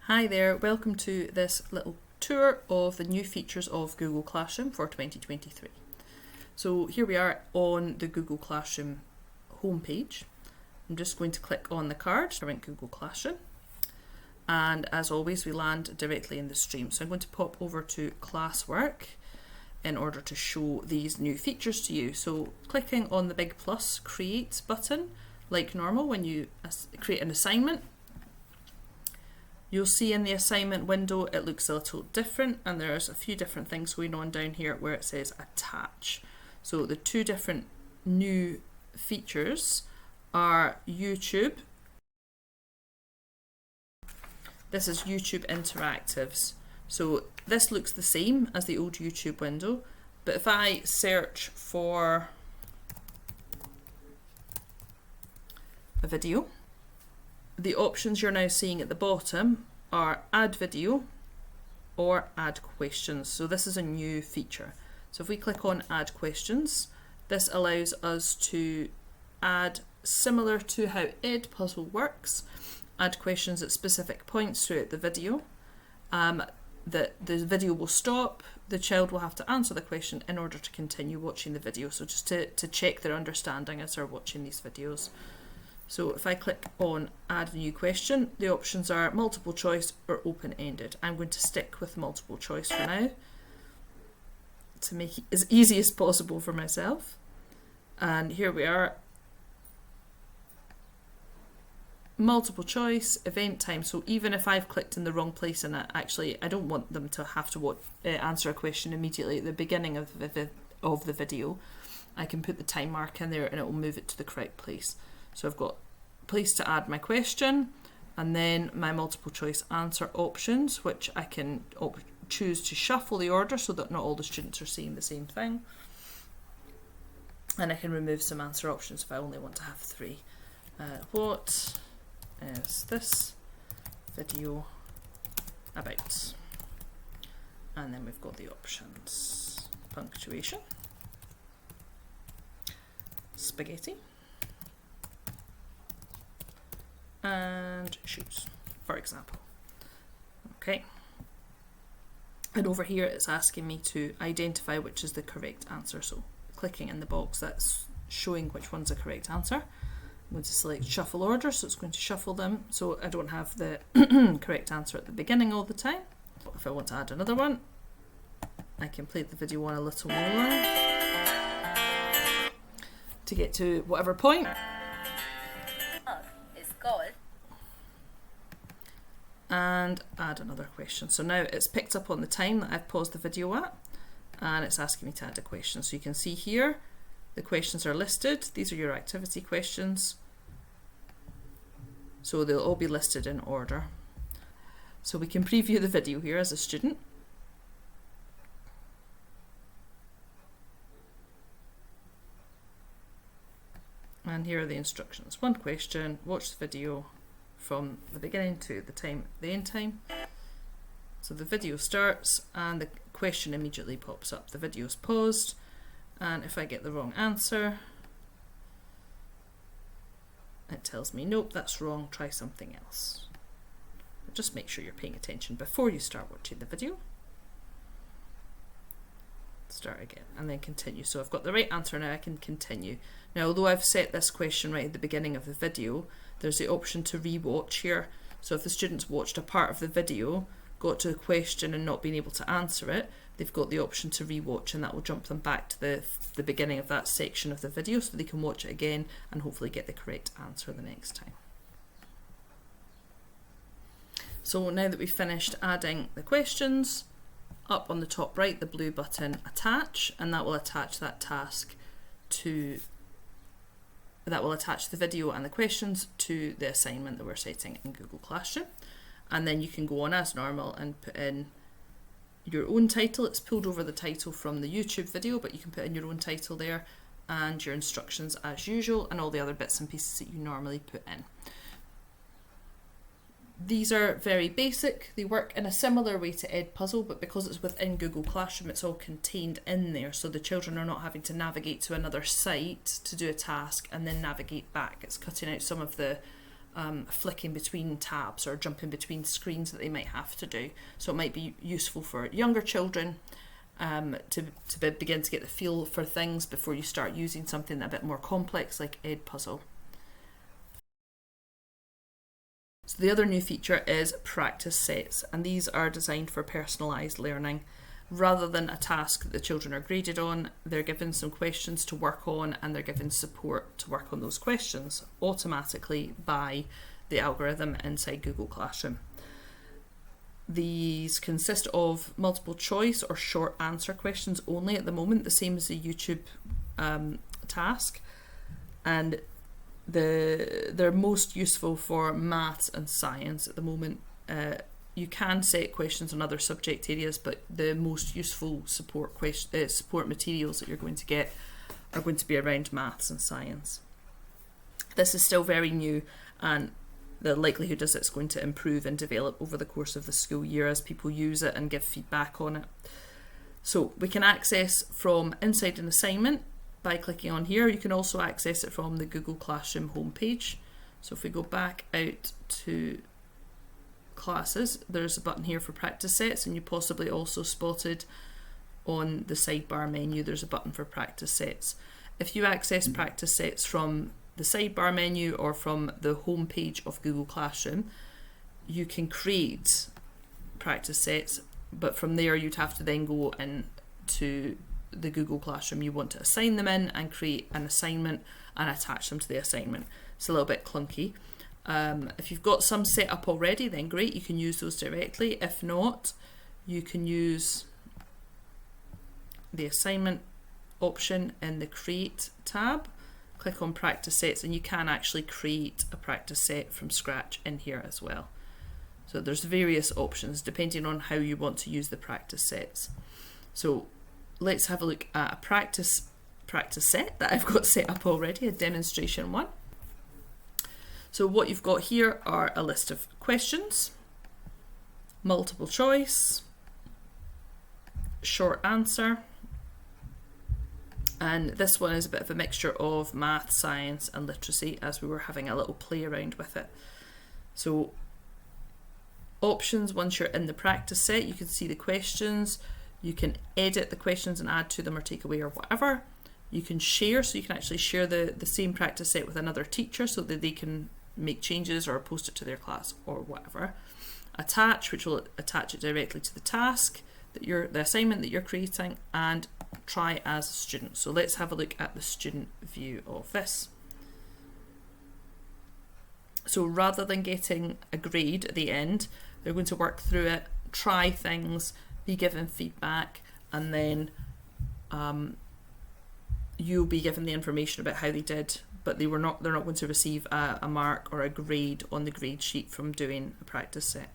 Hi there, welcome to this little tour of the new features of Google Classroom for 2023. So here we are on the Google Classroom homepage. I'm just going to click on the card, current Google Classroom, and as always we land directly in the stream. So I'm going to pop over to Classwork in order to show these new features to you. So clicking on the big plus create button, like normal when you create an assignment, you'll see in the assignment window it looks a little different, and there's a few different things going on down here where it says attach. So the two different new features are YouTube. This is YouTube Interactives. So this looks the same as the old YouTube window, but if I search for a video, the options you're now seeing at the bottom are add video or add questions. So this is a new feature. So if we click on add questions, this allows us to add, similar to how Edpuzzle works, add questions at specific points throughout the video. The video will stop, the child will have to answer the question in order to continue watching the video. So just to check their understanding as they're watching these videos. So if I click on add a new question, the options are multiple choice or open-ended. I'm going to stick with multiple choice for now to make it as easy as possible for myself. And here we are. Multiple choice, event time. So even if I've clicked in the wrong place in it, actually I don't want them to have to answer a question immediately at the beginning of the video. I can put the time mark in there and it will move it to the correct place. So I've got place to add my question, and then my multiple choice answer options, which I can choose to shuffle the order so that not all the students are seeing the same thing. And I can remove some answer options if I only want to have three. What is this video about? And then we've got the options. Punctuation. Spaghetti. And shoes, for example. Okay. And over here it's asking me to identify which is the correct answer. So clicking in the box that's showing which one's the correct answer. I'm going to select shuffle order, so it's going to shuffle them so I don't have the correct answer at the beginning all the time. If I want to add another one, I can play the video on a little more to get to whatever point. And add another question. So now it's picked up on the time that I've paused the video at, and it's asking me to add a question. So you can see here the questions are listed. These are your activity questions. So they'll all be listed in order. So we can preview the video here as a student. And here are the instructions. One question, watch the video from the beginning to the end time. So the video starts and the question immediately pops up. The video is paused, and if I get the wrong answer, it tells me nope, that's wrong, try something else. Just make sure you're paying attention before you start watching the video. Start again and then continue. So I've got the right answer now, I can continue. Now although I've set this question right at the beginning of the video, there's the option to re-watch here. So if the students watched a part of the video, got to the question and not being able to answer it, they've got the option to re-watch, and that will jump them back to the beginning of that section of the video so they can watch it again and hopefully get the correct answer the next time. So now that we've finished adding the questions, up on the top right, the blue button attach, and that will attach that task to the video and the questions to the assignment that we're setting in Google Classroom. And then you can go on as normal and put in your own title. It's pulled over the title from the YouTube video, but you can put in your own title there and your instructions as usual and all the other bits and pieces that you normally put in. These are very basic. They work in a similar way to Edpuzzle, but because it's within Google Classroom, it's all contained in there, so the children are not having to navigate to another site to do a task and then navigate back. It's cutting out some of the flicking between tabs or jumping between screens that they might have to do. So it might be useful for younger children to begin to get the feel for things before you start using something a bit more complex like Edpuzzle. So the other new feature is practice sets, and these are designed for personalised learning. Rather than a task that the children are graded on, they're given some questions to work on, and they're given support to work on those questions automatically by the algorithm inside Google Classroom. These consist of multiple choice or short answer questions only at the moment, the same as the YouTube task, and they're most useful for maths and science at the moment. You can set questions on other subject areas, but the most useful support materials that you're going to get are going to be around maths and science. This is still very new, and the likelihood is it's going to improve and develop over the course of the school year as people use it and give feedback on it. So we can access from inside an assignment by clicking on here. You can also access it from the Google Classroom homepage. So if we go back out to classes, there's a button here for practice sets, and you possibly also spotted on the sidebar menu there's a button for practice sets. If you access practice sets from the sidebar menu or from the home page of Google Classroom, you can create practice sets, but from there you'd have to then go into the Google Classroom you want to assign them in and create an assignment and attach them to the assignment. It's a little bit clunky. If you've got some set up already, then great, you can use those directly. If not, you can use the assignment option in the Create tab. Click on Practice Sets, and you can actually create a practice set from scratch in here as well. So there's various options depending on how you want to use the practice sets. So let's have a look at a practice set that I've got set up already, a demonstration one. So what you've got here are a list of questions, multiple choice, short answer, and this one is a bit of a mixture of math, science and literacy as we were having a little play around with it. So options, once you're in the practice set, you can see the questions, you can edit the questions and add to them or take away or whatever. You can share, so you can actually share the same practice set with another teacher so that they can make changes or post it to their class or whatever. Attach, which will attach it directly to the task that the assignment that you're creating, and try as a student. So let's have a look at the student view of this. So rather than getting a grade at the end, they're going to work through it, try things, be given feedback, and then you'll be given the information about how they did, but they're not going to receive a mark or a grade on the grade sheet from doing a practice set.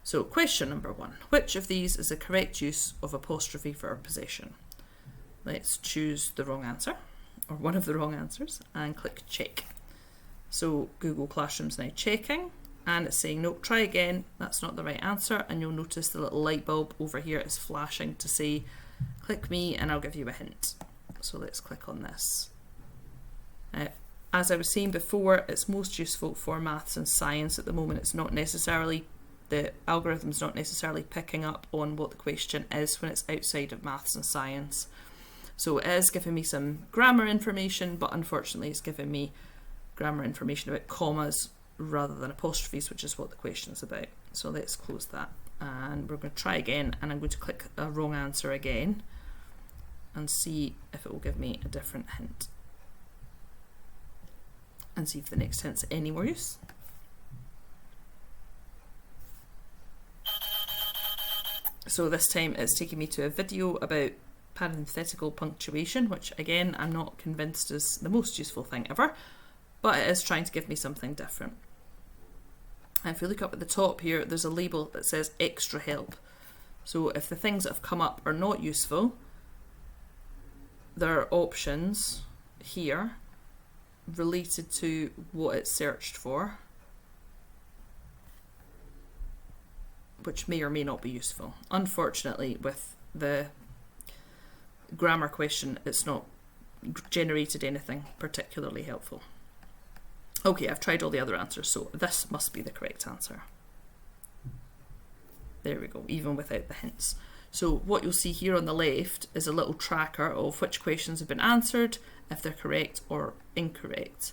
So question number 1, which of these is the correct use of apostrophe for possession? Let's choose the wrong answer, or one of the wrong answers, and click check. So Google Classroom's now checking, and it's saying nope, try again, that's not the right answer, and you'll notice the little light bulb over here is flashing to say click me and I'll give you a hint. So let's click on this. As I was saying before, it's most useful for maths and science at the moment. It's not necessarily, the algorithm's not necessarily picking up on what the question is when it's outside of maths and science. So it is giving me some grammar information, but unfortunately it's giving me grammar information about commas rather than apostrophes, which is what the question is about. So let's close that, and we're going to try again, and I'm going to click a wrong answer again and see if it will give me a different hint, and see if the next hint's any more use. So this time it's taking me to a video about parenthetical punctuation, which again I'm not convinced is the most useful thing ever, but it is trying to give me something different. And if you look up at the top here, there's a label that says extra help. So if the things that have come up are not useful, there are options here related to what it's searched for, which may or may not be useful. Unfortunately, with the grammar question, it's not generated anything particularly helpful. Okay, I've tried all the other answers, so this must be the correct answer. There we go, even without the hints. So what you'll see here on the left is a little tracker of which questions have been answered, if they're correct or incorrect.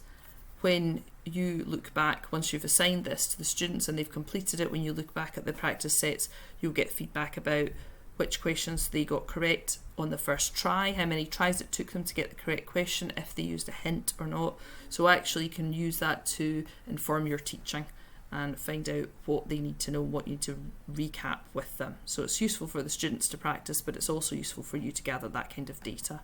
When you look back, once you've assigned this to the students and they've completed it, when you look back at the practice sets, you'll get feedback about which questions they got correct on the first try, how many tries it took them to get the correct question, if they used a hint or not. So actually you can use that to inform your teaching and find out what they need to know, what you need to recap with them. So it's useful for the students to practice, but it's also useful for you to gather that kind of data.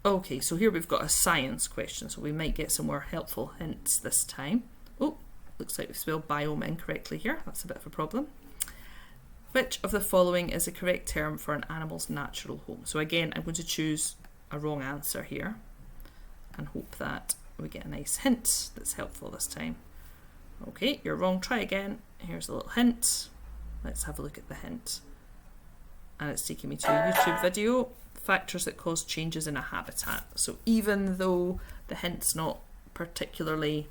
Okay, so here we've got a science question, so we might get some more helpful hints this time. Oh, looks like we've spelled biome incorrectly here. That's a bit of a problem. Which of the following is the correct term for an animal's natural home? So again, I'm going to choose a wrong answer here and hope that we get a nice hint that's helpful this time. Okay, you're wrong, try again. Here's a little hint. Let's have a look at the hint. And it's taking me to a YouTube video, factors that cause changes in a habitat. So even though the hint's not particularly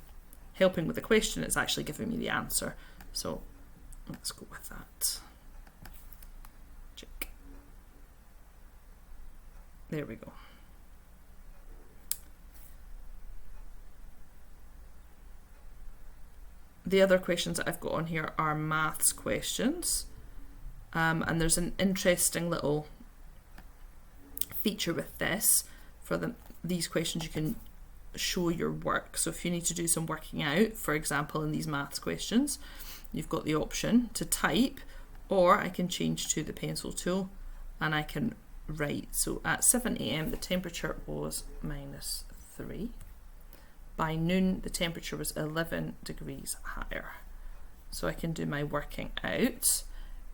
helping with the question, it's actually giving me the answer. So let's go with that. Check. There we go. The other questions that I've got on here are maths questions, and there's an interesting little feature with this. For these questions you can show your work, so if you need to do some working out, for example in these maths questions, you've got the option to type, or I can change to the pencil tool and I can write. So at 7 AM the temperature was -3. By noon, the temperature was 11 degrees higher. So I can do my working out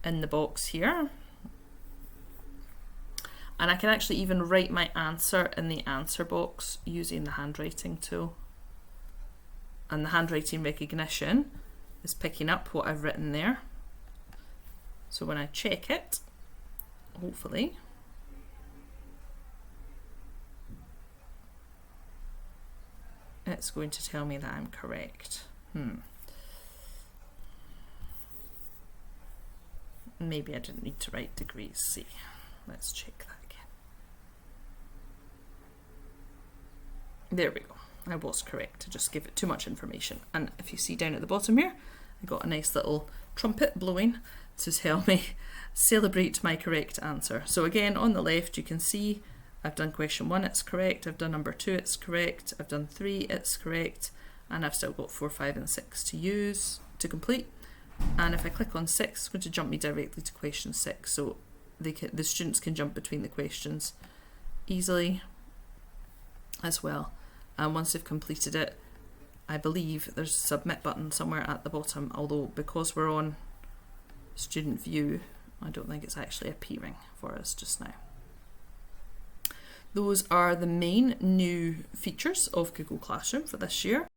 in the box here. And I can actually even write my answer in the answer box using the handwriting tool. And the handwriting recognition is picking up what I've written there. So when I check it, hopefully, it's going to tell me that I'm correct. Maybe I didn't need to write degrees C. Let's check that again. There we go. I was correct. I just give it too much information. And if you see down at the bottom here, I got a nice little trumpet blowing to tell me, celebrate my correct answer. So again, on the left, you can see I've done question 1, it's correct. I've done number 2, it's correct. I've done 3, it's correct. And I've still got 4, 5 and 6 to use to complete. And if I click on 6, it's going to jump me directly to question 6. So the students can jump between the questions easily as well. And once they've completed it, I believe there's a submit button somewhere at the bottom, although because we're on student view, I don't think it's actually appearing for us just now. Those are the main new features of Google Classroom for this year.